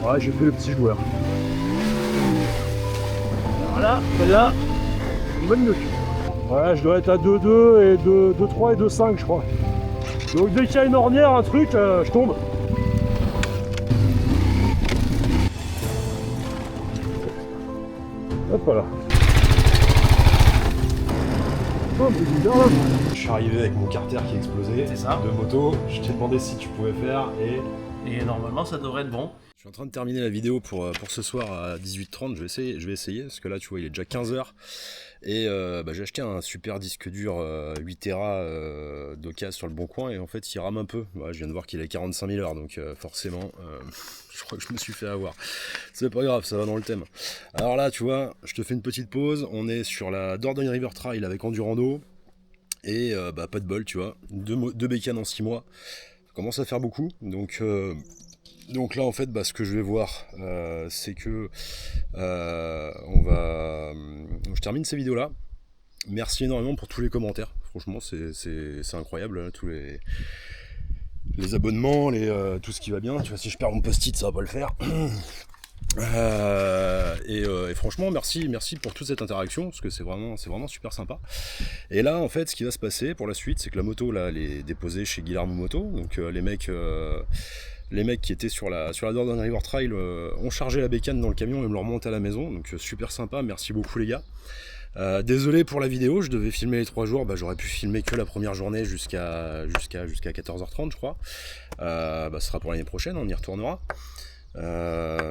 Ouais, j'ai fait le petit joueur. Voilà, celle-là, une bonne note. Ouais, je dois être à 2,2 et 2,3 et 2,5 je crois. Donc dès qu'il y a une ornière, un truc, je tombe. Hop là. Oh, mais bizarre là. Je suis arrivé avec mon carter qui a explosé. C'est ça. De moto. Je t'ai demandé si tu pouvais faire Et normalement, ça devrait être bon. Je suis en train de terminer la vidéo pour ce soir à 18h30. Je vais essayer parce que là, tu vois, il est déjà 15h. Et j'ai acheté un super disque dur 8 Tera d'occasion sur le bon coin. Et en fait, il rame un peu. Ouais, je viens de voir qu'il a 45 000 heures. Donc forcément, je crois que je me suis fait avoir. C'est pas grave, ça va dans le thème. Alors là, tu vois, je te fais une petite pause. On est sur la Dordogne River Trail avec Endurando. Et pas de bol, tu vois. Deux bécanes en 6 mois. Ça commence à faire beaucoup. Donc là, en fait, ce que je vais voir, c'est que je termine ces vidéos-là. Merci énormément pour tous les commentaires. Franchement, c'est incroyable, hein, tous les abonnements, tout ce qui va bien. Tu vois, si je perds mon post-it, ça va pas le faire. Et franchement, merci pour toute cette interaction, parce que c'est vraiment super sympa. Et là, en fait, ce qui va se passer pour la suite, c'est que la moto, là, elle est déposée chez Guillermo Moto. Donc les mecs qui étaient sur la Dordogne River Trail ont chargé la bécane dans le camion et me l'ont remonté à la maison. Donc super sympa, merci beaucoup les gars. Désolé pour la vidéo, je devais filmer les 3 jours, j'aurais pu filmer que la première journée jusqu'à 14h30 je crois. Ce sera pour l'année prochaine, on y retournera.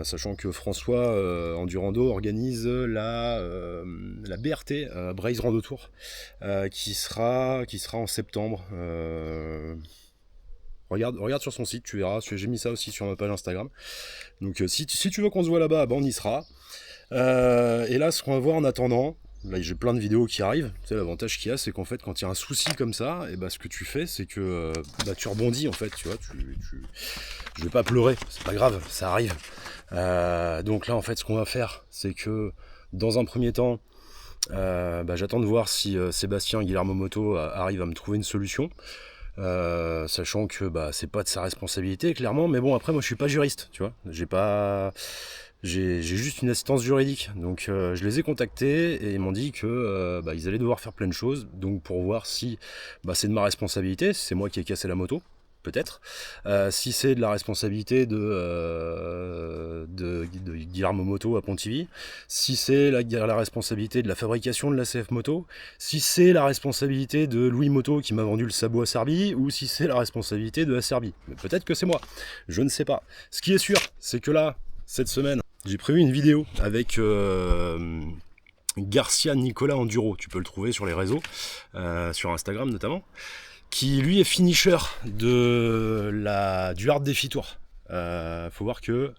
Sachant que François Endurando organise la BRT Braise Rando Tour qui sera en septembre. Regarde sur son site, tu verras, j'ai mis ça aussi sur ma page Instagram. Donc si tu veux qu'on se voit là-bas, on y sera. Et là, ce qu'on va voir en attendant, là j'ai plein de vidéos qui arrivent. Tu sais, l'avantage qu'il y a, c'est qu'en fait, quand il y a un souci comme ça, et ce que tu fais, c'est que tu rebondis en fait, tu vois. Je vais pas pleurer, c'est pas grave, ça arrive. Donc là, en fait, ce qu'on va faire, c'est que dans un premier temps, j'attends de voir si Sébastien Guillermo Moto arrive à me trouver une solution. Sachant que c'est pas de sa responsabilité clairement, mais bon, après moi je suis pas juriste, tu vois, j'ai juste une assistance juridique, donc je les ai contactés et ils m'ont dit que ils allaient devoir faire plein de choses, donc pour voir si c'est de ma responsabilité, si c'est moi qui ai cassé la moto, peut-être, si c'est de la responsabilité de Guillermo Moto à Pontivy, si c'est la responsabilité de la fabrication de la CF Moto, si c'est la responsabilité de Louis Moto qui m'a vendu le sabot à Serbie, ou si c'est la responsabilité de la Serbie. Mais peut-être que c'est moi, je ne sais pas. Ce qui est sûr, c'est que là, cette semaine, j'ai prévu une vidéo avec Garcia Nicolas Enduro, tu peux le trouver sur les réseaux, sur Instagram notamment, qui lui est finisher du Hard Défi Tour. Faut voir que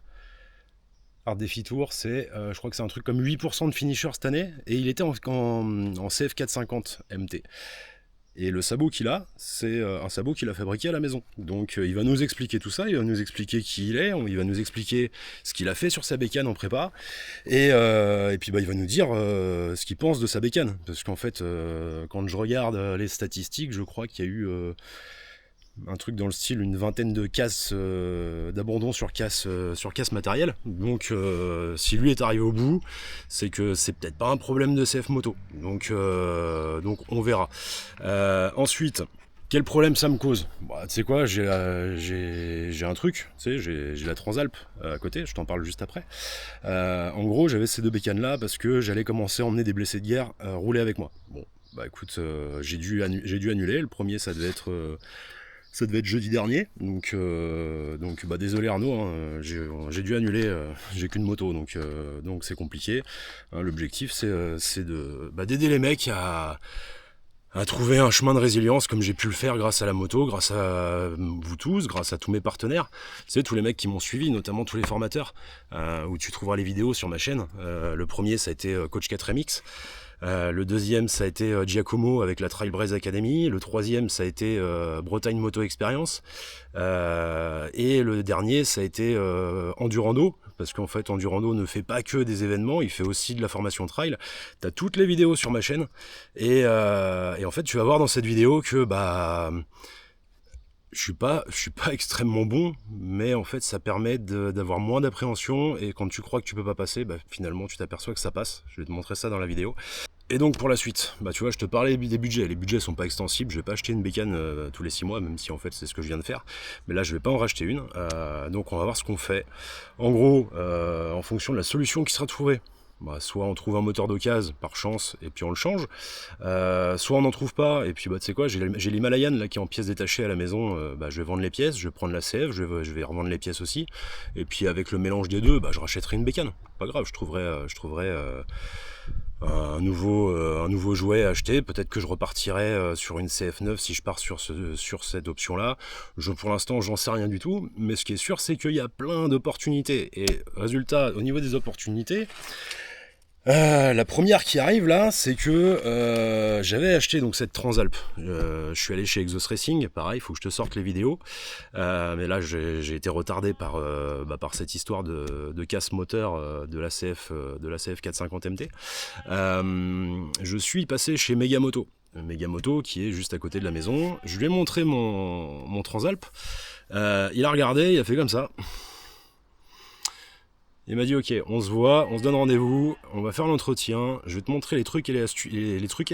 Hard Défi Tour, c'est, je crois que c'est un truc comme 8% de finisher cette année, et il était en CF450 MT. Et le sabot qu'il a, c'est un sabot qu'il a fabriqué à la maison. Donc il va nous expliquer tout ça, il va nous expliquer qui il est, il va nous expliquer ce qu'il a fait sur sa bécane en prépa, et puis il va nous dire ce qu'il pense de sa bécane. Parce qu'en fait, quand je regarde les statistiques, je crois qu'il y a eu un truc dans le style une vingtaine de casses d'abandon sur casse matérielle. Donc si lui est arrivé au bout, c'est que c'est peut-être pas un problème de CF Moto. Donc on verra. Ensuite, quel problème ça me cause? Tu sais quoi, j'ai un truc, tu sais, j'ai la Transalp à côté, je t'en parle juste après. En gros, j'avais ces deux bécanes là parce que j'allais commencer à emmener des blessés de guerre rouler avec moi. Bon, écoute, j'ai dû annuler. Le premier, ça devait être jeudi dernier, donc désolé Arnaud, hein, j'ai dû annuler, j'ai qu'une moto, donc c'est compliqué. Hein, l'objectif c'est d'aider les mecs à trouver un chemin de résilience comme j'ai pu le faire grâce à la moto, grâce à vous tous, grâce à tous mes partenaires, c'est tous les mecs qui m'ont suivi, notamment tous les formateurs, où tu trouveras les vidéos sur ma chaîne. Le premier ça a été Coach 4MX. Le deuxième ça a été Giacomo avec la Trailblaze Academy, le troisième ça a été Bretagne Moto Experience, et le dernier ça a été Endurando, parce qu'en fait Endurando ne fait pas que des événements, il fait aussi de la formation trail. T'as toutes les vidéos sur ma chaîne, et en fait tu vas voir dans cette vidéo que je suis pas extrêmement bon, mais en fait ça permet d'avoir moins d'appréhension, et quand tu crois que tu peux pas passer, bah, finalement tu t'aperçois que ça passe. Je vais te montrer ça dans la vidéo. Et donc pour la suite, bah tu vois, je te parlais des budgets. Les budgets sont pas extensibles, je vais pas acheter une bécane tous les 6 mois, même si en fait c'est ce que je viens de faire. Mais là je vais pas en racheter une, donc on va voir ce qu'on fait. En gros, en fonction de la solution qui sera trouvée, bah, soit on trouve un moteur d'occasion par chance et puis on le change, soit on n'en trouve pas et puis bah tu sais quoi, j'ai l'Himalayan là qui est en pièces détachées à la maison, bah, je vais vendre les pièces, je vais prendre la CF, je vais revendre les pièces aussi, et puis avec le mélange des deux, bah, je rachèterai une bécane. Pas grave, je trouverai un nouveau jouet à acheter. Peut-être que je repartirai sur une CF9 si je pars sur cette option là. Pour l'instant j'en sais rien du tout, mais ce qui est sûr c'est qu'il y a plein d'opportunités, et résultat au niveau des opportunités, la première qui arrive là, c'est que j'avais acheté donc cette Transalp. Je suis allé chez Exhaust Racing, pareil, il faut que je te sorte les vidéos. Mais là, j'ai été retardé par cette histoire de casse moteur de la CF 450 MT. Je suis passé chez Megamoto. Megamoto qui est juste à côté de la maison. Je lui ai montré mon Transalp. Il a regardé, il a fait comme ça. Il m'a dit ok, on se voit, on se donne rendez-vous, on va faire l'entretien, je vais te montrer les trucs et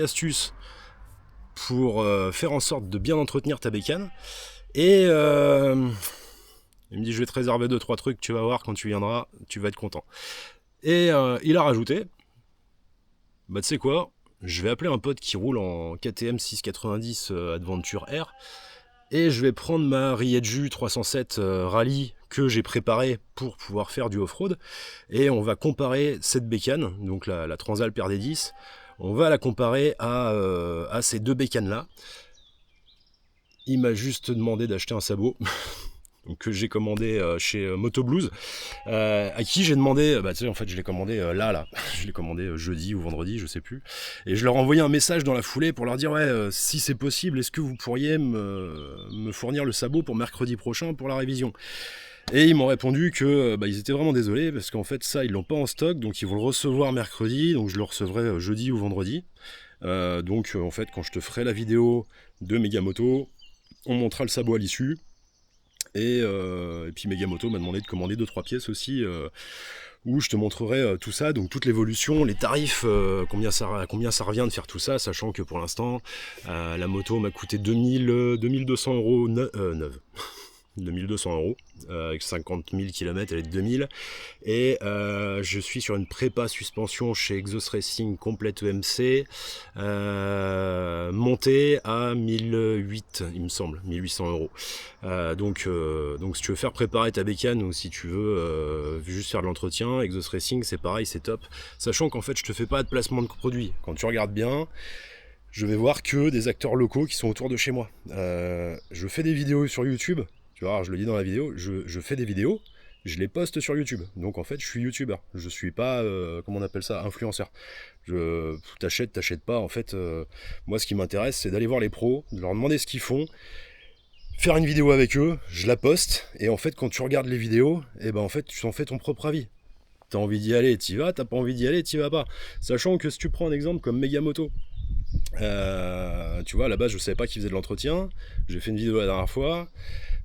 astuces pour faire en sorte de bien entretenir ta bécane. Et il me dit je vais te réserver 2-3 trucs, tu vas voir quand tu viendras, tu vas être content. Et il a rajouté, bah tu sais quoi, je vais appeler un pote qui roule en KTM 690 Adventure R, et je vais prendre ma Rieju 307 Rally que j'ai préparée pour pouvoir faire du off-road, et on va comparer cette bécane, donc la Transalp RD10, on va la comparer à ces deux bécanes là. Il m'a juste demandé d'acheter un sabot donc, que j'ai commandé chez Motoblues, à qui j'ai demandé, bah tu sais en fait je l'ai commandé là, je l'ai commandé jeudi ou vendredi, je sais plus, et je leur ai envoyé un message dans la foulée pour leur dire ouais, si c'est possible, est-ce que vous pourriez me fournir le sabot pour mercredi prochain pour la révision. Et ils m'ont répondu que ils étaient vraiment désolés parce qu'en fait ça ils l'ont pas en stock, donc ils vont le recevoir mercredi, donc je le recevrai jeudi ou vendredi. Donc en fait quand je te ferai la vidéo de Megamoto, on montrera le sabot à l'issue. Et puis Megamoto m'a demandé de commander 2-3 pièces aussi, où je te montrerai tout ça, donc toute l'évolution, les tarifs, combien ça revient de faire tout ça, sachant que pour l'instant la moto m'a coûté 2200 € neuve. 2200 €, avec 50 000 km, elle est de 2000, et je suis sur une prépa suspension chez Exhaust Racing complète EMC, montée à 1008, il me semble, 1800 €. Donc si tu veux faire préparer ta bécane, ou si tu veux juste faire de l'entretien, Exhaust Racing c'est pareil, c'est top, sachant qu'en fait je te fais pas de placement de produit. Quand tu regardes bien, je vais voir que des acteurs locaux qui sont autour de chez moi. Je fais des vidéos sur YouTube. Tu vois, je le dis dans la vidéo, je fais des vidéos, je les poste sur YouTube. Donc en fait, je suis youtubeur. Je suis pas, comment on appelle ça, influenceur. T'achètes pas. En fait, moi, ce qui m'intéresse, c'est d'aller voir les pros, de leur demander ce qu'ils font, faire une vidéo avec eux, je la poste. Et en fait, quand tu regardes les vidéos, en fait, tu t'en fais ton propre avis. T'as envie d'y aller, t'y vas. T'as pas envie d'y aller, t'y vas pas. Sachant que si tu prends un exemple comme Megamoto, tu vois, à la base, je savais pas qu'ils faisaient de l'entretien. J'ai fait une vidéo la dernière fois.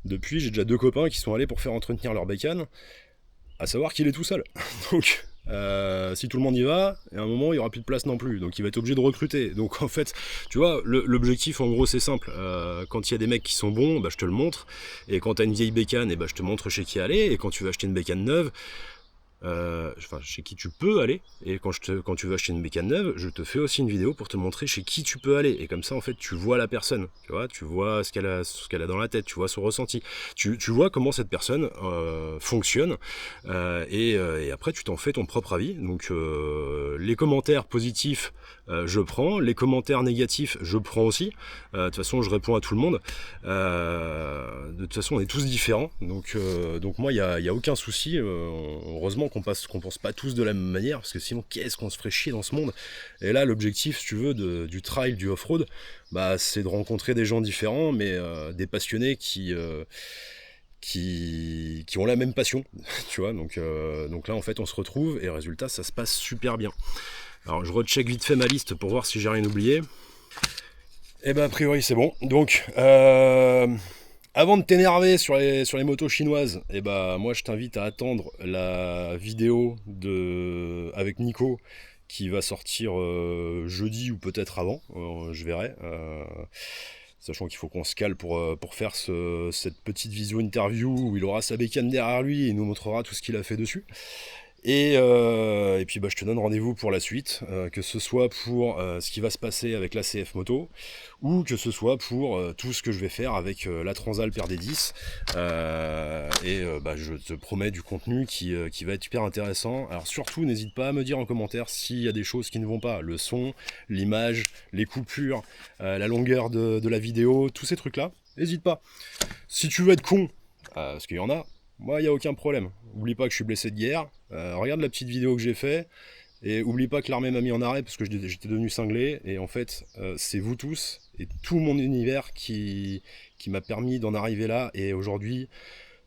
Depuis, j'ai déjà 2 copains qui sont allés pour faire entretenir leur bécane, à savoir qu'il est tout seul. Donc, si tout le monde y va, à un moment, il n'y aura plus de place non plus. Donc, il va être obligé de recruter. Donc, en fait, tu vois, l'objectif, en gros, c'est simple. Quand il y a des mecs qui sont bons, je te le montre. Et quand tu as une vieille bécane, je te montre chez qui aller. Et quand tu veux acheter une bécane neuve, chez qui tu peux aller, et quand tu veux acheter une bécane neuve, je te fais aussi une vidéo pour te montrer chez qui tu peux aller, et comme ça en fait tu vois la personne, tu vois ce qu'elle a dans la tête, tu vois son ressenti, tu vois comment cette personne fonctionne, et après tu t'en fais ton propre avis. Donc les commentaires positifs je prends, les commentaires négatifs je prends aussi, de toute façon je réponds à tout le monde, de toute façon on est tous différents, donc moi il y a aucun souci, heureusement qu'on pense pas tous de la même manière, parce que sinon qu'est-ce qu'on se ferait chier dans ce monde. Et là l'objectif, si tu veux, du trail, du off-road, c'est de rencontrer des gens différents, mais des passionnés qui ont la même passion, tu vois, donc là en fait on se retrouve, et résultat ça se passe super bien. Alors je recheck vite fait ma liste pour voir si j'ai rien oublié. Et a priori c'est bon. Donc Avant de t'énerver sur les motos chinoises, eh ben, moi je t'invite à attendre la vidéo avec Nico qui va sortir jeudi ou peut-être avant, je verrai. Sachant qu'il faut qu'on se cale pour faire cette petite visio interview où il aura sa bécane derrière lui et il nous montrera tout ce qu'il a fait dessus. Et puis bah, je te donne rendez-vous pour la suite, que ce soit pour ce qui va se passer avec la CF Moto, ou que ce soit pour tout ce que je vais faire avec la Transalp RD10. Bah, je te promets du contenu qui va être hyper intéressant. Alors surtout, n'hésite pas à me dire en commentaire s'il y a des choses qui ne vont pas. Le son, l'image, les coupures, la longueur de la vidéo, tous ces trucs-là. N'hésite pas. Si tu veux être con, parce qu'il y en a, moi, il n'y a aucun problème. Oublie pas que je suis blessé de guerre. Regarde la petite vidéo que j'ai fait. Et oublie pas que l'armée m'a mis en arrêt parce que j'étais devenu cinglé. Et en fait, c'est vous tous et tout mon univers qui m'a permis d'en arriver là. Et aujourd'hui,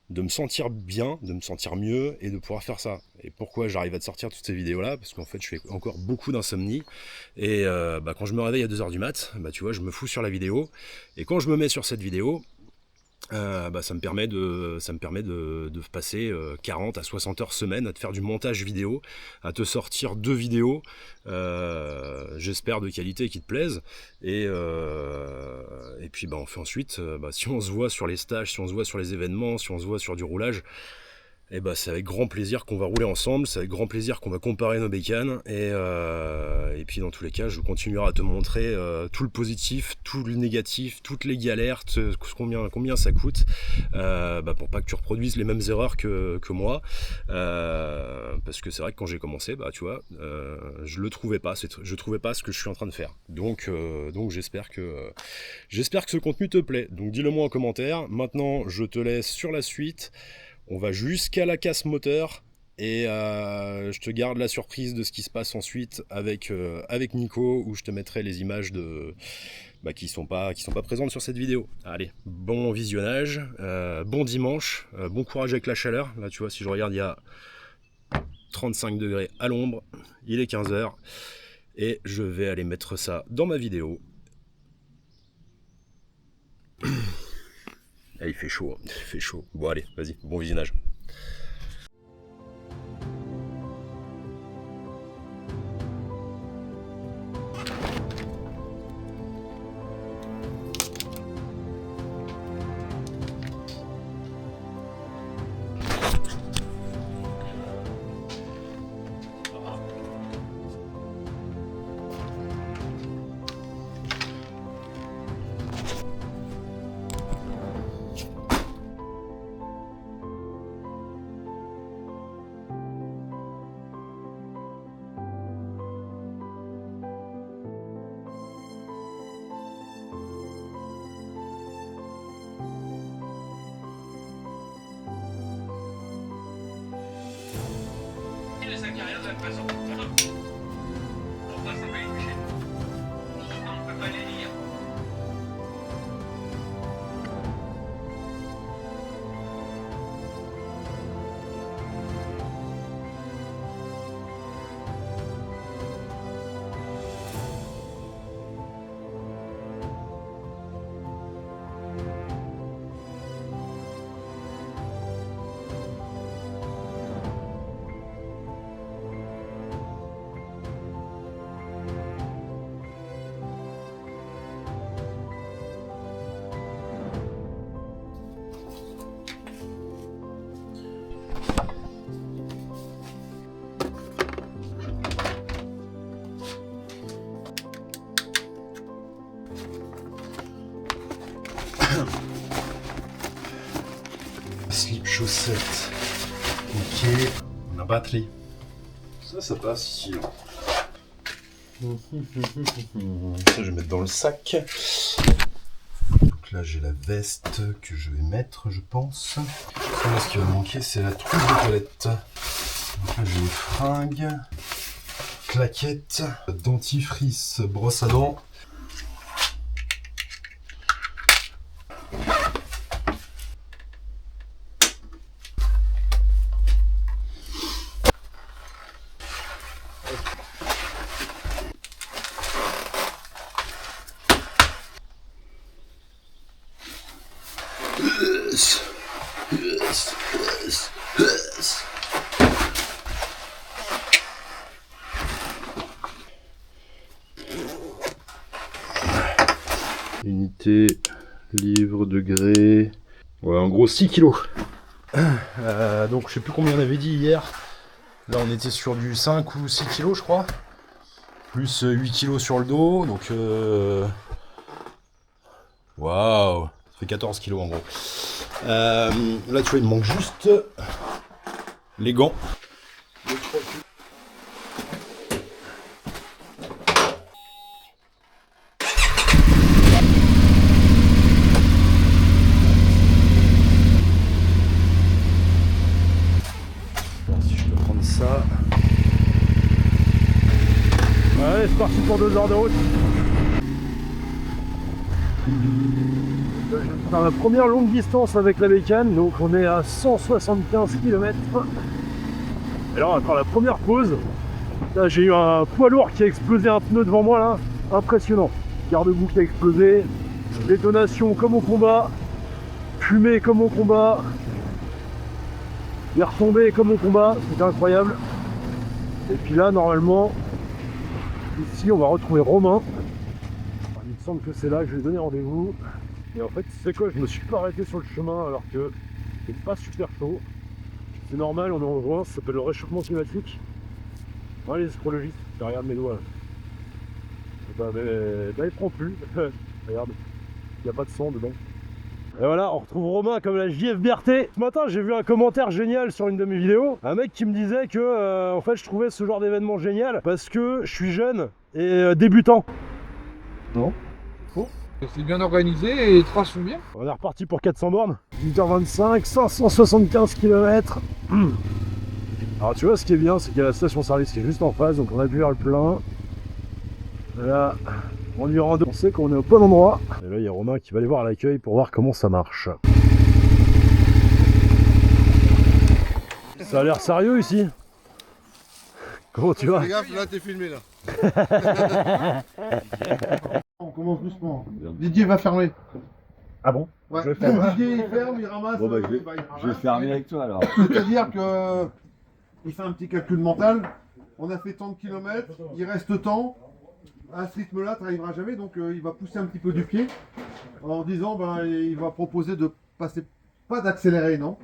de me sentir bien, de me sentir mieux et de pouvoir faire ça. Et pourquoi j'arrive à te sortir toutes ces vidéos-là? Parce qu'en fait, je fais encore beaucoup d'insomnie. Et bah, quand je me réveille à 2h du mat, bah, tu vois, je me fous sur la vidéo. Et quand je me mets sur cette vidéo... bah, ça me permet de passer 40 à 60 heures semaine à te faire du montage vidéo, à te sortir 2 vidéos, j'espère de qualité qui te plaisent, et puis bah, on fait ensuite, bah, si on se voit sur les stages, si on se voit sur les événements, si on se voit sur du roulage, et bah, c'est avec grand plaisir qu'on va rouler ensemble, c'est avec grand plaisir qu'on va comparer nos bécanes, et puis dans tous les cas, je continuerai à te montrer tout le positif, tout le négatif, toutes les galères, combien ça coûte, bah, pour pas que tu reproduises les mêmes erreurs que moi, parce que c'est vrai que quand j'ai commencé, bah, tu vois, je trouvais pas ce que je suis en train de faire. Donc j'espère que ce contenu te plaît. Donc dis-le moi en commentaire. Maintenant, je te laisse sur la suite. On va jusqu'à la casse moteur et je te garde la surprise de ce qui se passe ensuite avec Nico, où je te mettrai les images qui sont pas présentes sur cette vidéo. Allez, bon visionnage, bon dimanche, bon courage avec la chaleur. Là tu vois, si je regarde, il y a 35 degrés à l'ombre, il est 15h et je vais aller mettre ça dans ma vidéo. Ah, il fait chaud, il fait chaud. Bon allez, vas-y, bon visionnage. Les acariens de la façon. On passe un peu les toucher. On ne peut pas les lire. Slip chaussette. Ok. La batterie. Ça passe ici. Ça, je vais mettre dans le sac. Donc là, j'ai la veste que je vais mettre, je pense. Là, ce qui va me manquer, c'est la trousse de toilette. Donc là, j'ai les fringues, claquettes, dentifrice, brosse à dents. Unité, livre, degré. Ouais, en gros 6 kilos. Donc je sais plus combien on avait dit hier. Là on était sur du 5 ou 6 kilos je crois. Plus 8 kilos sur le dos. Donc waouh, ça fait 14 kilos en gros. Là tu vois il me manque juste les gants. Si je peux prendre ça. Allez, c'est parti pour 2 heures de route. Je vais faire ma première longue distance avec la bécane, donc on est à 175 km. Et là on va faire la première pause. Là j'ai eu un poids lourd qui a explosé un pneu devant moi là, impressionnant. Garde-boue qui a explosé, détonation comme au combat, fumée comme au combat, les retombées comme au combat, c'était incroyable. Et puis là normalement, ici on va retrouver Romain. Alors, il me semble que c'est là que je vais donner rendez-vous. Et en fait, tu sais quoi, je me suis pas arrêté sur le chemin alors que c'est pas super chaud. C'est normal, on est en juin, ça s'appelle le réchauffement climatique. Ouais, les astrologistes, regarde mes doigts. Bah il prend plus. Regarde, il n'y a pas de sang dedans. Et voilà, on retrouve Romain comme la JFBRT. Ce matin, j'ai vu un commentaire génial sur une de mes vidéos. Un mec qui me disait que, en fait, je trouvais ce genre d'événement génial parce que je suis jeune et débutant. Non. Faux. C'est bien organisé et les traces sont bien. On est reparti pour 400 bornes. 8h25, 575 km. Alors tu vois, ce qui est bien, c'est qu'il y a la station-service qui est juste en face, donc on a pu faire le plein. Là, on lui rend, on sait qu'on est au bon endroit. Et là, il y a Romain qui va aller voir à l'accueil pour voir comment ça marche. Ça a l'air sérieux ici. Comment tu vas? Fais gaffe, là t'es filmé là. On commence doucement. Didier va fermer. Ah bon? Ouais. Je ferme. Didier il ferme, il ramasse. Bon bah il ramasse. je vais fermer avec toi alors. C'est-à-dire que il fait un petit calcul mental. On a fait tant de kilomètres, il reste tant. À ce rythme-là, tu n'arriveras jamais, donc il va pousser un petit peu du pied en disant ben il va proposer de passer, pas d'accélérer, non.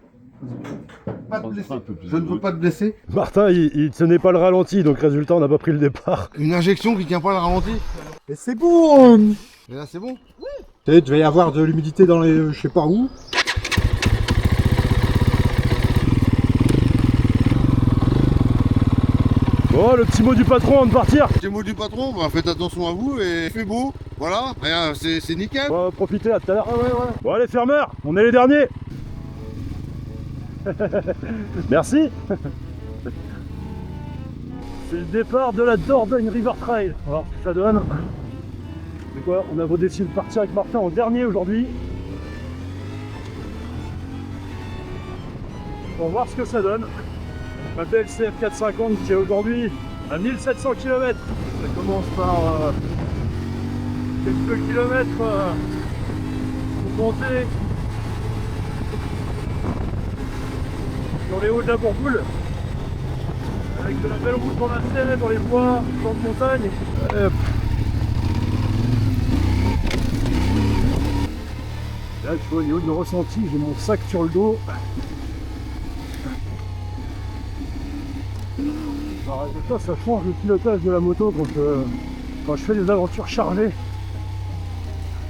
Pas de blesser. Je ne veux pas te blesser. Martin, il tenait pas le ralenti, donc résultat, on n'a pas pris le départ. Une injection qui tient pas le ralenti. Et c'est bon. Et là c'est bon. Tu sais, il devait y avoir de l'humidité dans les je sais pas où. Bon, le petit mot du patron avant de partir. Petit mot du patron, bah, faites attention à vous et il fait beau. Voilà, rien, c'est nickel. On va profiter à tout à l'heure. Bon allez fermeur, on est les derniers. Merci. C'est le départ de la Dordogne River Trail. On va voir ce que ça donne. C'est quoi? On a décidé de partir avec Martin en dernier aujourd'hui. Pour voir ce que ça donne. Ma BLCF 450 qui est aujourd'hui à 1700 km. Ça commence par quelques kilomètres pour monter sur les hauts de la Bourboule. Avec de la belle route dans la serre, dans les bois, dans de montagne. Là tu vois au niveau de ressenti, j'ai mon sac sur le dos. Alors, résultat, ça change le pilotage de la moto quand je fais des aventures chargées.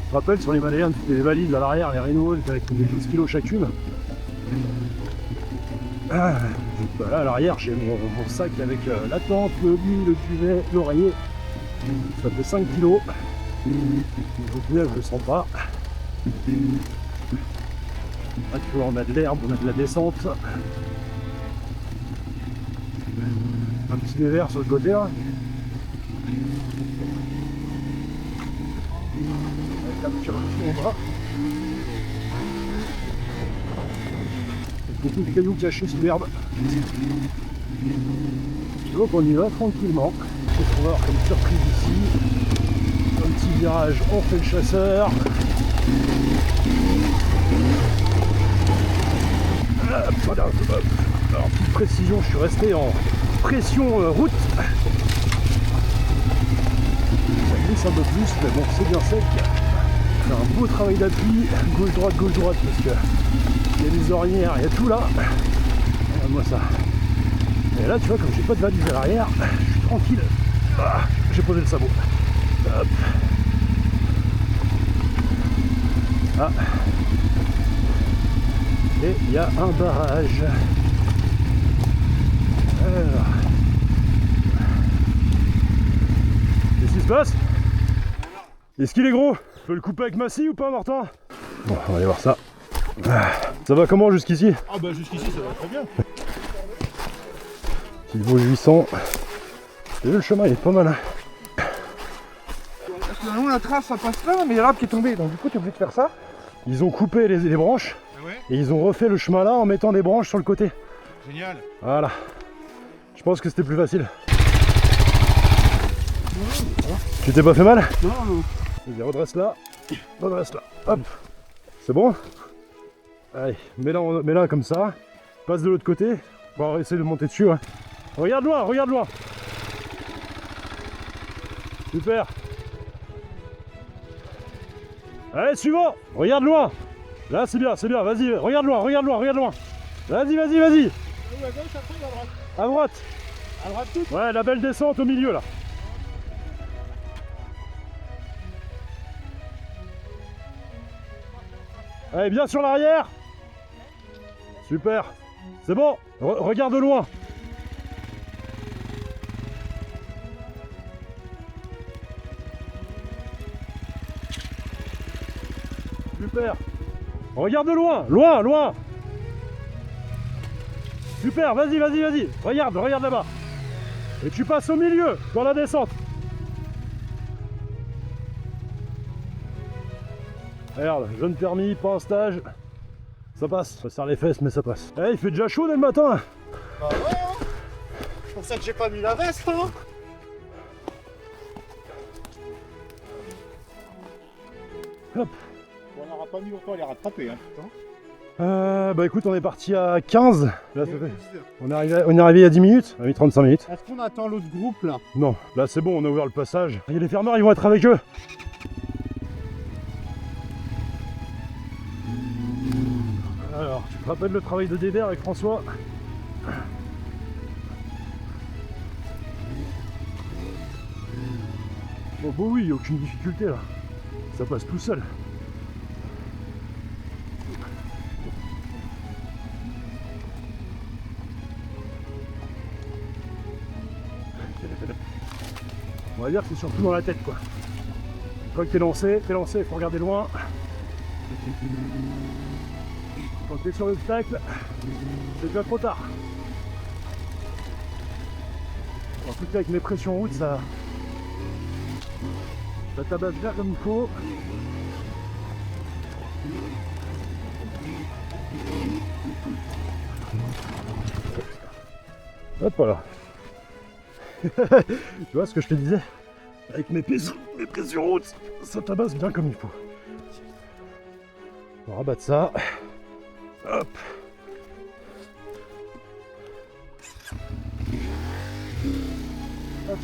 Je me rappelle sur les Maléens, c'était les valises à l'arrière, les Renault avec des 12 kg chacune. Là à l'arrière j'ai mon sac avec la tente, le lit, le duvet, l'oreiller. Ça fait 5 kg. Au final je le sens pas. Là tu vois on a de l'herbe, on a de la descente. Un petit dévers sur le côté là. Avec un petit refus en bas. Beaucoup de cailloux cachés sous l'herbe. Donc on y va tranquillement. Qu'est-ce qu'on va avoir comme surprise ici? Un petit virage, on fait le chasseur. Alors, petite précision, je suis resté en pression route. glisse un peu plus, mais bon, c'est bien sec. C'est un beau travail d'appui, gauche-droite, parce que il y a des ornières, il y a tout là. Regarde-moi ça. Et là, tu vois, comme j'ai pas de valise à l'arrière, je suis tranquille. Ah, j'ai posé le sabot. Hop. Ah. Et il y a un barrage. Alors. Qu'est-ce qui se passe? Est-ce qu'il est gros? Je peux le couper avec ma scie ou pas, Martin? Bon, on va aller voir ça. Ça va comment jusqu'ici? Ah bah jusqu'ici ça va très bien. Petit vaut 800. Et le chemin il est pas mal. Hein. Finalement la trace ça passe là, mais il y a l'arbre qui est tombé, donc du coup tu es obligé de faire ça. Ils ont coupé les branches et ils ont refait le chemin là en mettant des branches sur le côté. Génial. Voilà. Je pense que c'était plus facile. Tu t'es pas fait mal? Non. Vas-y, redresse là. Redresse là. Hop. C'est bon? Allez, mets là comme ça. Passe de l'autre côté. On va essayer de monter dessus. Ouais. Regarde loin, regarde loin. Super. Allez, suivant. Regarde loin. Là, c'est bien, vas-y, regarde loin, regarde loin, regarde loin. Vas-y, vas-y, vas-y. À gauche, après, à droite. À droite. À droite tout. Ouais, la belle descente au milieu là. Allez, bien sur l'arrière. Super. C'est bon. Regarde de loin. Super. Regarde de loin. Loin, loin. Super, vas-y, vas-y, vas-y. Regarde là-bas. Et tu passes au milieu, dans la descente. Regarde, jeune permis, pas en stage. Ça passe, ça serre les fesses, mais ça passe. Eh, il fait déjà chaud dès le matin. Bah ouais, hein. C'est pour ça que j'ai pas mis la veste, hein. Hop. Bon, on n'aura pas mis longtemps à les rattraper, hein, putain. Bah écoute, on est parti à 15. Là, on est arrivé il y a 10 minutes. On a mis 35 minutes. Est-ce qu'on attend l'autre groupe là? Non, là c'est bon, on a ouvert le passage. Il y a les fermeurs, ils vont être avec eux. Alors, tu te rappelles le travail de Dédé avec François? Bon, bah oui, aucune difficulté là. Ça passe tout seul. On va dire que c'est surtout dans la tête quoi. Une fois que t'es lancé, il faut regarder loin. Quand t'es sur l'obstacle, c'est déjà trop tard. En tout cas avec mes pressions route, ça tabasse bien comme il faut. Hop là. Tu vois ce que je te disais? Avec mes pressions route, ça tabasse bien comme il faut. On va rabattre ça. Hop. Hop.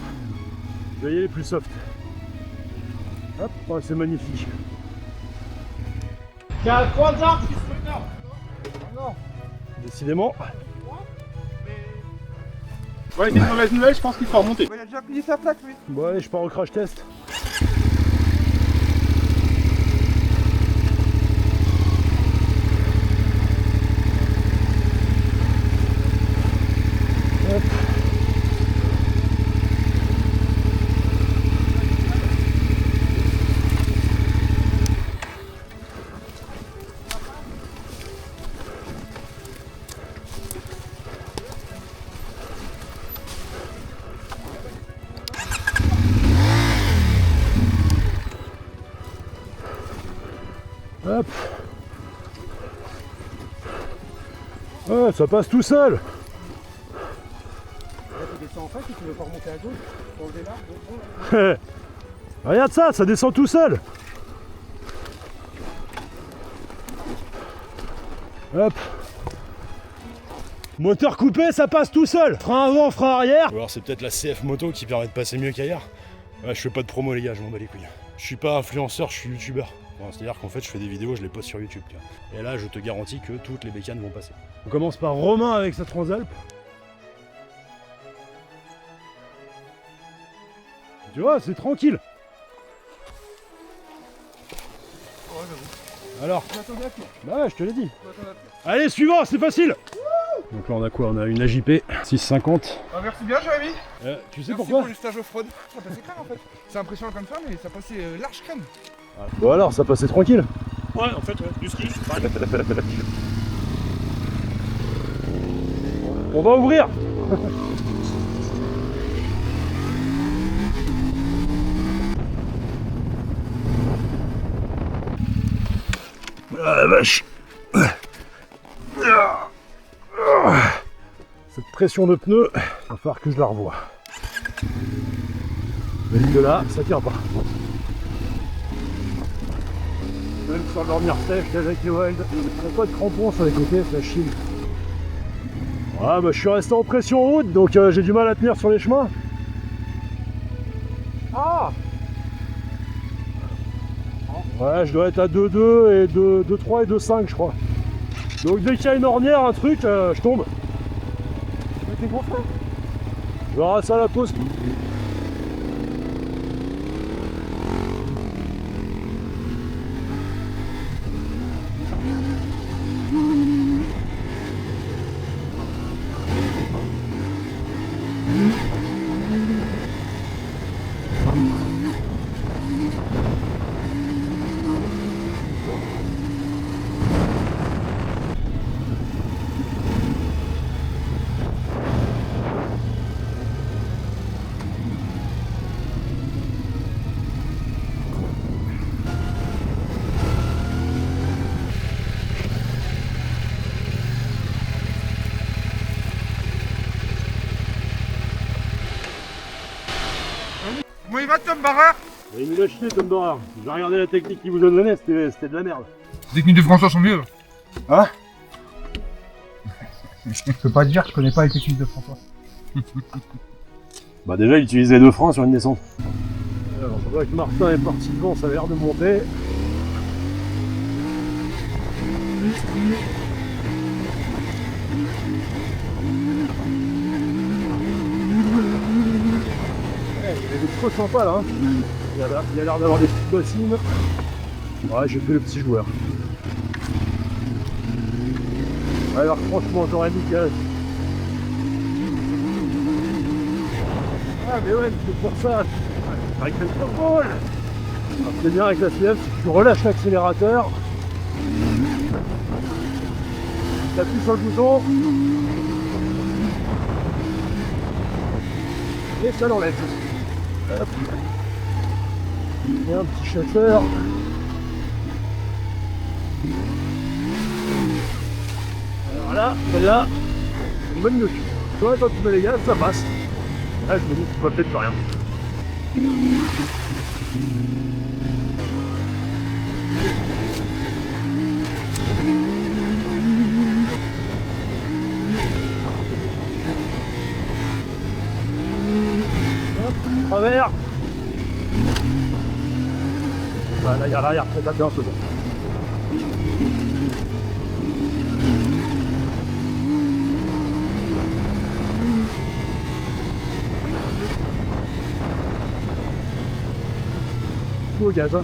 Je vais y aller plus soft. Hop, oh, c'est magnifique. Il y a 3 arbres qui se font non. Décidément. Ouais, c'est une mauvaise nouvelle, je pense qu'il faut remonter. Il a déjà plié sa plaque, lui. Bon allez, je pars au crash test. Hop. Hop. Ouais, ça passe tout seul. Là, tu descends en face et tu veux pas remonter à gauche pour enlever l'arbre. Regarde ça descend tout seul. Hop. Moteur coupé, ça passe tout seul. Frein avant, frein arrière. Ou alors c'est peut-être la CF moto qui permet de passer mieux qu'ailleurs. Ouais, je fais pas de promo les gars, je m'en bats les couilles. Je suis pas influenceur, je suis youtubeur. Bon, c'est-à-dire qu'en fait je fais des vidéos, je les poste sur YouTube. Tu vois. Et là je te garantis que toutes les bécanes vont passer. On commence par Romain avec sa Transalp. Tu vois, c'est tranquille. Alors, bah ouais, je te l'ai dit. Allez, suivant, c'est facile. Donc là on a quoi? On a une AJP 650. Ah, merci bien Jérémy. Tu sais Merci pourquoi? pour le stage off-road. Ça passait crème en fait. C'est impressionnant comme ça mais ça passait large crème. Bon alors, ça passait tranquille. Ouais, en fait, ouais, du ski, c'est pareil. On va ouvrir. Ah la vache. Cette pression de pneu, il va falloir que je la revoie. Mais de là, ça tient pas. Même sans dormir sèche avec les Wild, on n'a pas de crampons sur les côtés, ça chine. Ah bah je suis resté en pression haute, donc j'ai du mal à tenir sur les chemins. Ah! Ouais, je dois être à 2,2 et 2,3 et 2,5 je crois. Donc dès qu'il y a une ornière, un truc, je tombe. Mais t'es gonflé. On verra ça à la pause. Comment il va Tom Barreur? Il nous l'a chié Tom Barreur. J'ai regardé la technique qu'il vous a donnée, c'était de la merde. Les techniques de François sont mieux. Hein? Je peux pas te dire, je connais pas les techniques de François. Bah déjà il utilisait 2 freins sur une descente. Alors je vois que Martin est parti devant, ça a l'air de monter. Il est trop sympa là. Hein. Il a l'air d'avoir des petites bossines. Ouais, j'ai fait le petit joueur. Ouais, alors franchement, j'aurais dit que... Ah mais ouais, c'est pour ça. Avec le contrôle. C'est bien avec la CF, tu relâches l'accélérateur. Tu appuies sur le bouton. Et ça l'enlève. Hop. Et un petit chasseur. Alors là, celle-là, une bonne note. Tu vois, quand tu mets les gaz, ça passe. Là, je me dis, tu vois peut-être rien. Hop, travers. Voilà, il y a l'arrière, ça tape un peu. Au gaz, hein.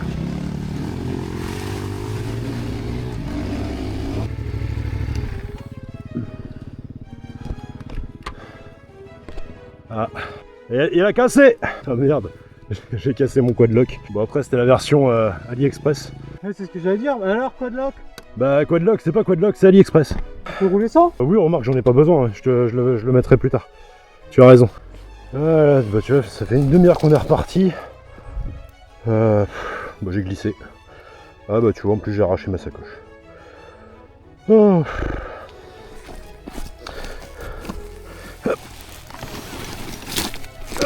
Ah, il a cassé. Ah merde, j'ai cassé mon quadlock. Bon après c'était la version AliExpress. Ouais, c'est ce que j'allais dire, mais alors quadlock? Bah quadlock, c'est pas quadlock, c'est AliExpress. Tu peux rouler sans? Oui remarque, j'en ai pas besoin, hein. Je le mettrai plus tard. Tu as raison. Voilà, bah tu vois, ça fait une demi-heure qu'on est reparti. Bah j'ai glissé. Ah bah tu vois, en plus j'ai arraché ma sacoche. Oh. Hop.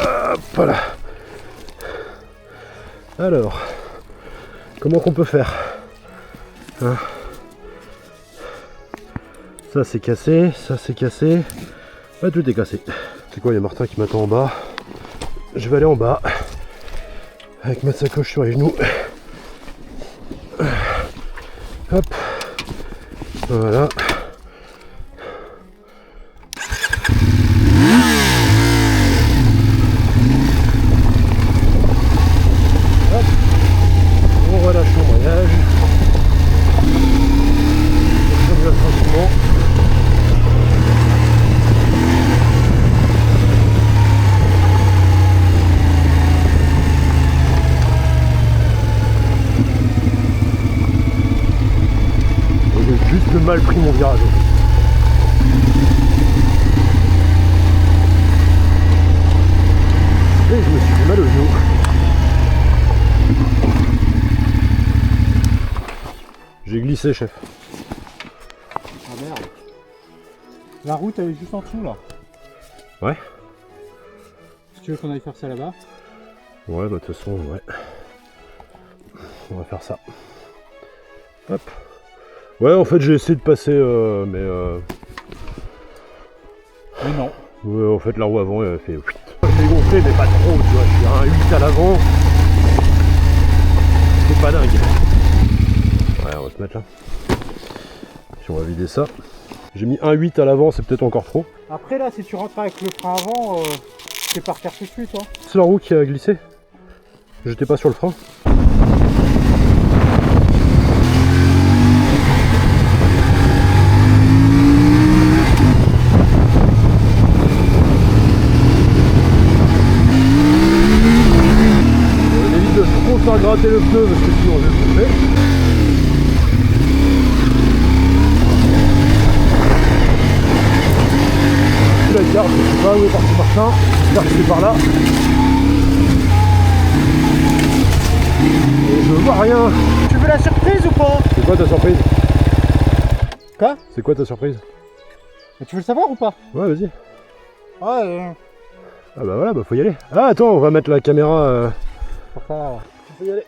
Hop, voilà. Alors, comment qu'on peut faire, hein? Ça c'est cassé, ça c'est cassé. Ah, tout est cassé. C'est quoi, il y a Martin qui m'attend en bas. Je vais aller en bas. avec ma sacoche sur les genoux. Hop, voilà. Hop, on relâche l'embrayage. On va tranquillement. J'ai juste mal pris mon virage. Et je me suis fait mal au genou. J'ai glissé, chef. Ah merde. La route elle est juste en dessous là. Ouais. Si tu veux qu'on aille faire ça là-bas. Ouais, bah de toute façon, ouais. On va faire ça. Hop. Ouais, en fait, j'ai essayé de passer, mais Mais non. ouais, en fait, la roue avant, elle a fait... Je l'ai gonflé, mais pas trop, tu vois. Je suis à un 8 à l'avant. C'est pas dingue. Ouais, on va se mettre là. Puis on va vider ça. J'ai mis un 8 à l'avant, c'est peut-être encore trop. Après là, si tu rentres avec le frein avant, c'est par terre tout de suite. Hein. C'est la roue qui a glissé. J'étais pas sur le frein. On évite de trop faire gratter le pneu parce que sinon je vais le bouffer. La carte, je sais pas où est parti Martin, j'espère que c'est par là. Et je vois rien. Tu veux la surprise ou pas? C'est quoi ta surprise? Quoi? C'est quoi ta surprise? Mais tu veux le savoir ou pas? Ouais, vas-y. Ouais, Ah bah voilà, bah faut y aller. Ah attends, on va mettre la caméra... pour ça. Faut y aller.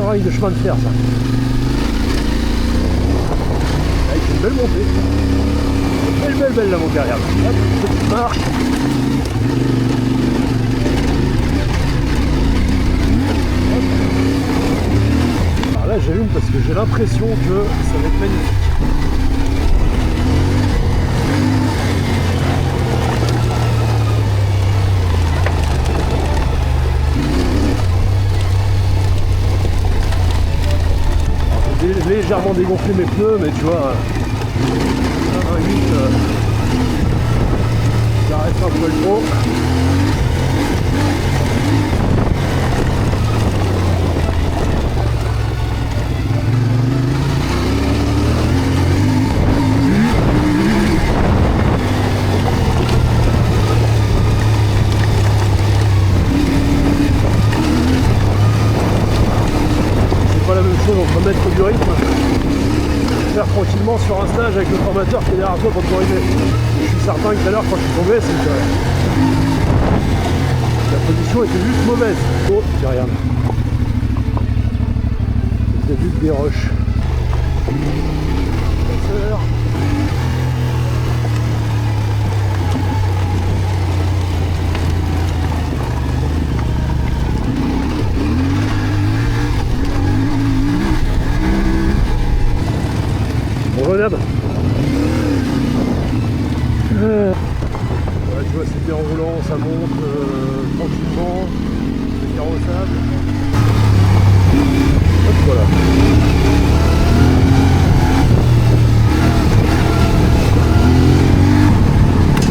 Rail de chemin de fer, ça. Avec une belle montée. Belle la montée arrière. Hop, petite marche. Alors là j'allume parce que j'ai l'impression que ça va être magnifique. J'ai légèrement dégonflé mes pneus, mais tu vois, un 8, ça reste un peu trop. Pas la même chose entre mettre du rythme, faire tranquillement sur un stage avec le formateur qui est derrière toi pour te corriger. Je suis certain que tout à l'heure quand je suis tombé, c'est que la position était juste mauvaise. Oh, tiens, regarde. C'était juste des roches. Bonjour. Ouais, tu vois, c'est bien roulant, ça monte tranquillement, c'est carrossable. Hop, voilà.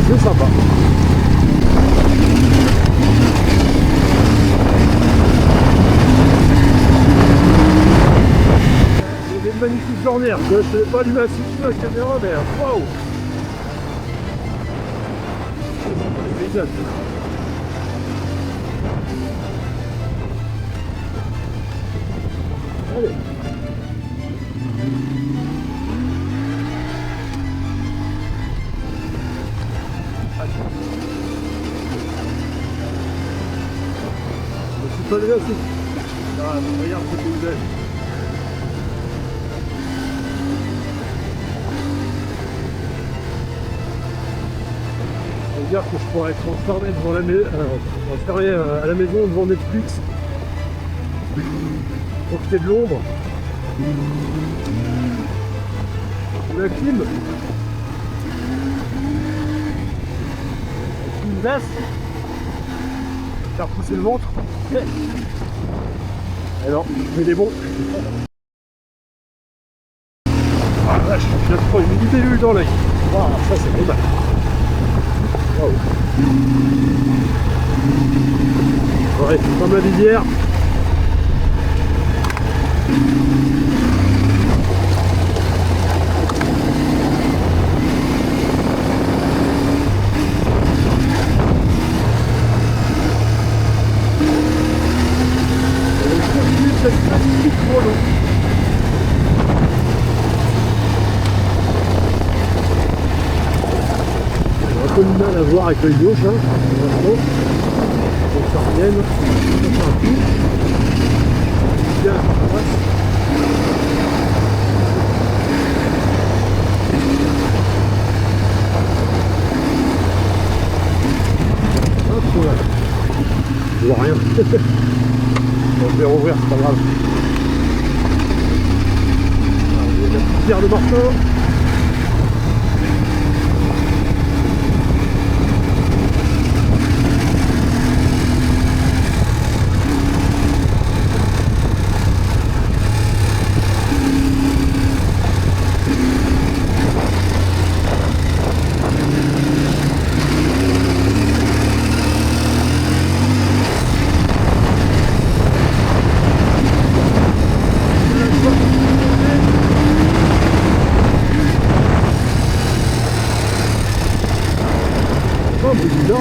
C'est sympa. magnifique journée. Je ne sais pas allumé la caméra, mais waouh. Paysage. Allez. Je suis pas levé assez. Ah, regarde ce paysage. Ça veut dire que je pourrais être enfermé devant à la maison devant Netflix. Profiter de l'ombre. De la clim. Une basse. Faire pousser le ventre. Yeah. Alors, je mets des bons. Ah vache, je viens de prendre une libellule dans l'œil. Waouh, ça c'est pas mal. Waouh. Ouais, comme la visière. Cette magnifique chrono. J'ai un peu de mal à voir avec l'œil gauche, hein. Donc ça revienne. Ça fait un coup. Bien, ouais. Hop, voilà. Je vois rien. Bon, je vais rouvrir, c'est pas grave. Alors, la petite pierre de Martin. Oh, mais dis donc.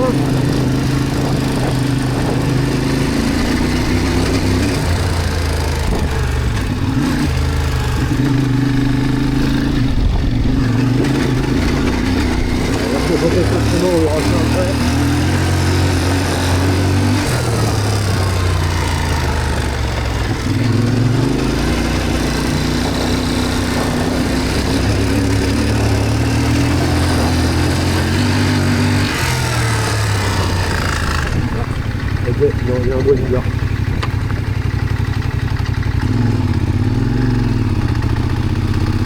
Forcément, on aura ça après. Ok, non, il y a un bruit bizarre.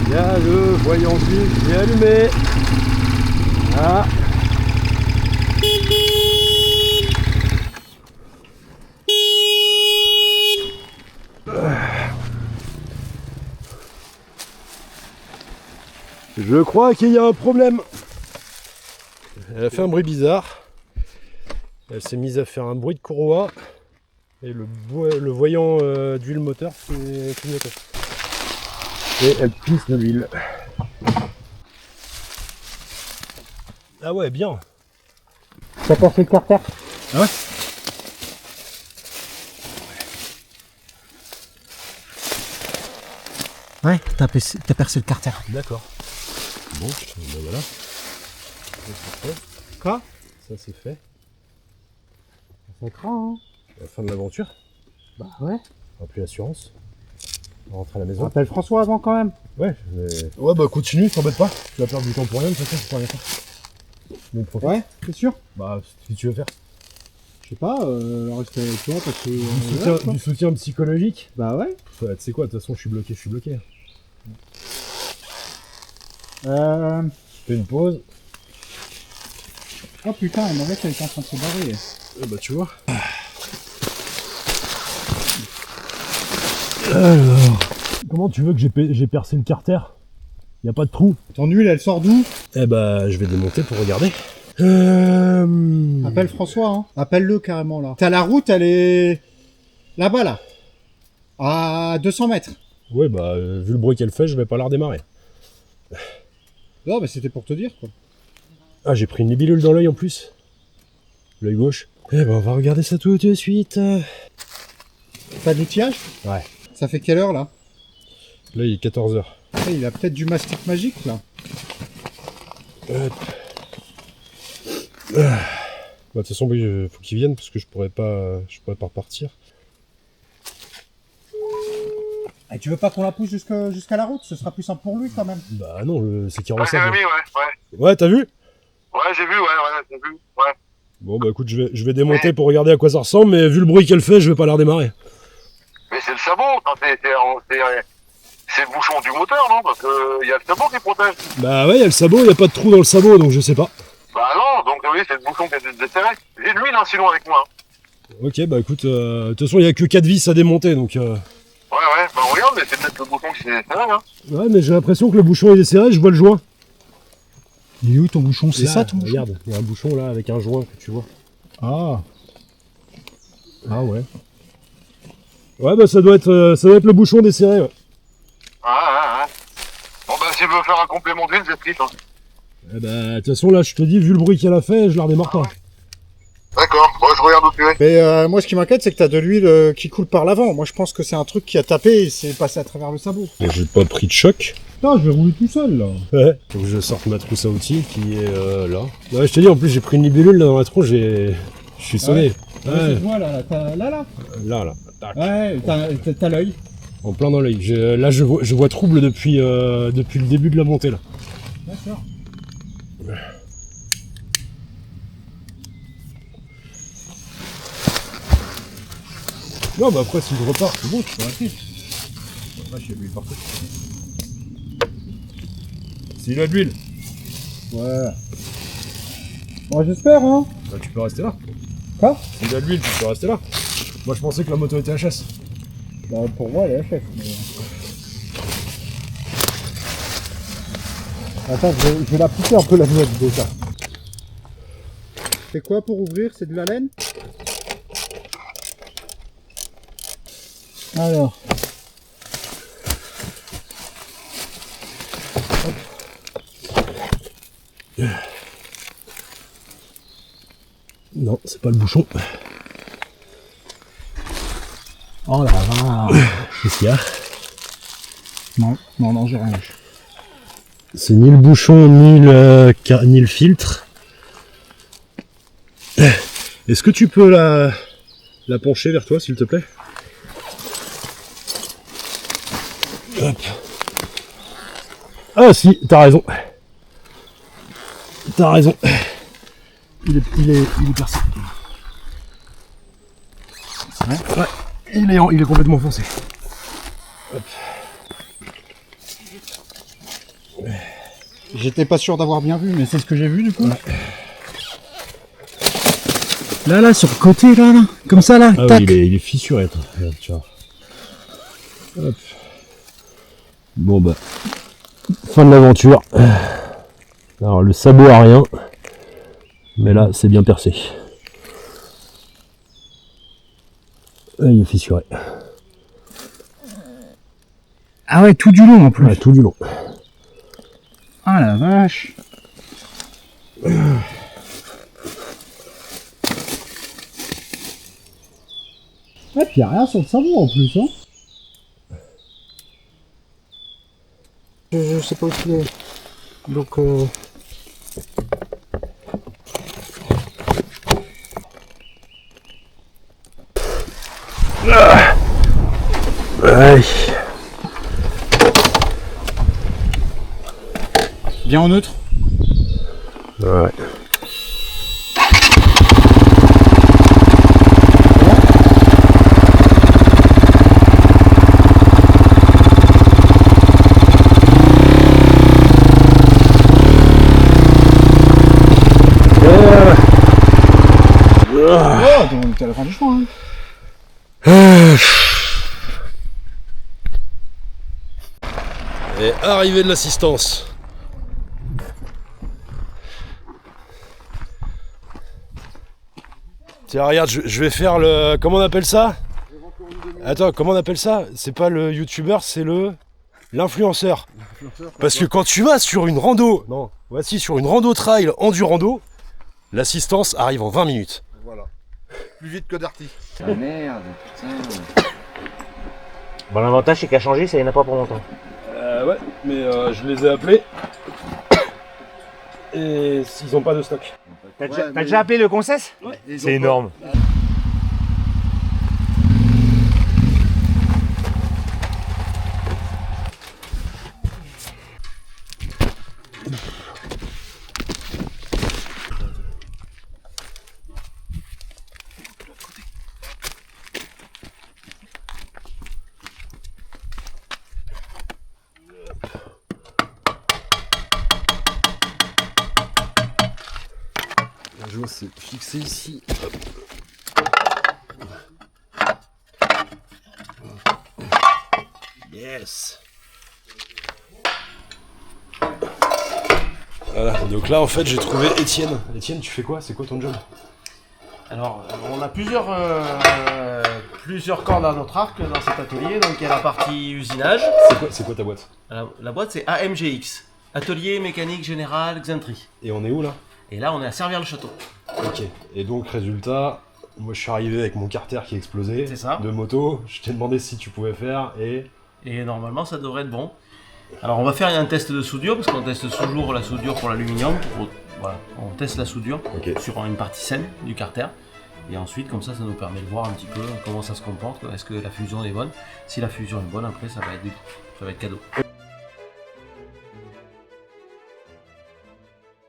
Il y a le voyant vif qui est allumé. Ah. Je crois qu'il y a un problème. Elle a fait un bruit bizarre. Elle s'est mise à faire un bruit de courroie. Et le voyant d'huile moteur s'est clignoté. Et elle pisse de l'huile. Ah ouais, bien. T'as percé le carter? Ah ouais? Ouais, t'as percé le carter. D'accord. Bon, ben voilà. Quoi? Ça c'est fait. Ça craint, hein? La fin de l'aventure. Bah ouais. On n'a plus l'assurance. On rentre à la On maison. rappelle François avant quand même. Ouais, mais... Ouais, bah continue, t'embête pas. Tu vas perdre du temps pour rien, de toute façon, je peux rien faire. Donc profite. Ouais, c'est sûr? Bah, si tu veux faire. Je sais pas, rester avec toi parce que... Du soutien psychologique. Bah ouais. Ouais, tu sais quoi, de toute façon, je suis bloqué. Fais une pause. Oh putain, la navette elle est en train de se barrer. Bah tu vois. Alors, comment tu veux que j'ai percé le carter? Y a pas de trou. Ton huile elle sort d'où? Eh bah je vais démonter pour regarder. Appelle François, hein. Appelle-le carrément là. T'as la route, elle est là-bas là. À 200 mètres. Ouais, bah, vu le bruit qu'elle fait, je vais pas la redémarrer. Non, mais c'était pour te dire, quoi. Ah, j'ai pris une libellule dans l'œil en plus. L'œil gauche. Eh ben, on va regarder ça tout de suite. T'as de l'outillage? Ouais. Ça fait quelle heure, là? Là, il est 14h. Il a peut-être du mastic magique, là. Hop. Bah, de toute façon, oui, faut qu'il vienne parce que je pourrais pas repartir. Et tu veux pas qu'on la pousse jusqu'à la route? Ce sera plus simple pour lui, quand même. Bah non, c'est qui Ouais, ressemble. Jérémy, ouais. Ouais, t'as vu? Ouais, j'ai vu, j'ai vu. Ouais. Bon, bah écoute, je vais démonter pour regarder à quoi ça ressemble, mais vu le bruit qu'elle fait, je vais pas la redémarrer. Mais c'est le sabot, quand c'est le bouchon du moteur, non? Parce que y a le sabot qui protège. Bah ouais, il y a le sabot, il y a pas de trou dans le sabot, donc je sais pas. Bah non, donc oui, c'est le bouchon qui est desserré. J'ai de l'huile, hein, sinon, avec moi. Ok, bah écoute, de toute façon, il y a que 4 vis à démonter, donc... Ouais, bah regarde, mais c'est peut-être le bouchon qui s'est desserré, hein. Ouais, mais j'ai l'impression que le bouchon il est serré, je vois le joint. Il est où ton bouchon? C'est Là, ça ton bouchon? Regarde, il y a un bouchon là avec un joint que tu vois. Ah. Ah ouais. Ouais, bah ça doit être le bouchon desserré, ouais. Ouais. Bon, bah, s'il veut faire un complément d'huile, c'est triste, hein. Eh bah, de toute façon, là, je te dis, vu le bruit qu'elle a fait, je la redémarre pas. D'accord, bon, je regarde au plus. Mais moi, ce qui m'inquiète, c'est que t'as de l'huile qui coule par l'avant. Moi, je pense que c'est un truc qui a tapé et c'est passé à travers le sabot. J'ai pas pris de choc. Non, je vais rouler tout seul, là. Ouais. Faut que je sorte ma trousse à outils qui est là. Ouais, je te dis, en plus, j'ai pris une libellule là dans la tronche, je suis sonné. Ouais. Tu vois, là. Là. Tac. Ouais, t'as l'œil. En plein dans l'œil. Là, je vois trouble depuis le début de la montée, là. D'accord. Non, bah après, si je repars, c'est bon, tu peux arrêter. Ouais, j'ai l'huile partout. S'il a de l'huile, Ouais. Bon, j'espère, hein. bah tu peux rester là. Quoi? S'il a de l'huile, tu peux rester là. Moi, je pensais que la moto était HS. Bah, pour moi, elle est FF. Mais... Attends, je vais la pousser un peu la noix déjà. C'est quoi pour ouvrir? C'est de la laine? Alors. Non, c'est pas le bouchon. Oh la vache. Qu'est-ce qu'il y a? Non, j'ai rien. C'est ni le bouchon, ni le filtre. Est-ce que tu peux la pencher vers toi, s'il te plaît? Hop. Ah si, t'as raison. T'as raison. Il est percé. C'est vrai? Ouais. Il est complètement foncé. Hop. J'étais pas sûr d'avoir bien vu, mais c'est ce que j'ai vu du coup. Ouais. Là, sur le côté, là, comme ça, là, Ah tac. oui, il est fissuré, toi. Regarde, tu vois. Hop. Bon bah, fin de l'aventure. Alors le sabot a rien, mais là c'est bien percé. Ah, il est fissuré. Ah ouais, tout du long en plus. Ouais, tout du long. Ah la vache. Et puis y a rien sur le sabot en plus, hein. Je sais pas où il est. Donc Ouais. bien en neutre. Ouais. Oh, donc t'es à la fin du chemin. Et arrivée de l'assistance. Tiens, regarde, je vais faire le... Comment on appelle ça? Attends, comment on appelle ça? C'est pas le youtubeur, c'est l'influenceur. Parce que quand tu vas sur une rando, sur une rando trail endurando, l'assistance arrive en 20 minutes. Voilà. Plus vite que Darty. Ah merde, putain. Bon, l'avantage c'est qu'à changer, ça y en a pas pour longtemps. Ouais, mais je les ai appelés. Et ils ont pas de stock. T'as déjà appelé le Concess? Ouais. C'est énorme. Je vois, c'est fixé ici. Yes. Voilà, donc là en fait j'ai trouvé Étienne. Étienne, tu fais quoi? C'est quoi ton job? Alors, on a plusieurs cordes à notre arc dans cet atelier. Donc, il y a la partie usinage. C'est quoi ta boîte? La boîte, c'est AMGX. Atelier mécanique général Xentry. Et on est où là? Et là, on est à Servières-le-Château. Ok, et donc résultat, moi je suis arrivé avec mon carter qui a explosé. C'est ça. De moto, je t'ai demandé si tu pouvais faire et normalement, ça devrait être bon. Alors, on va faire un test de soudure, parce qu'on teste toujours la soudure pour l'aluminium. Voilà, on teste la soudure sur une partie saine du carter. Et ensuite, comme ça nous permet de voir un petit peu comment ça se comporte. Est-ce que la fusion est bonne? Si la fusion est bonne, après, ça va être cadeau.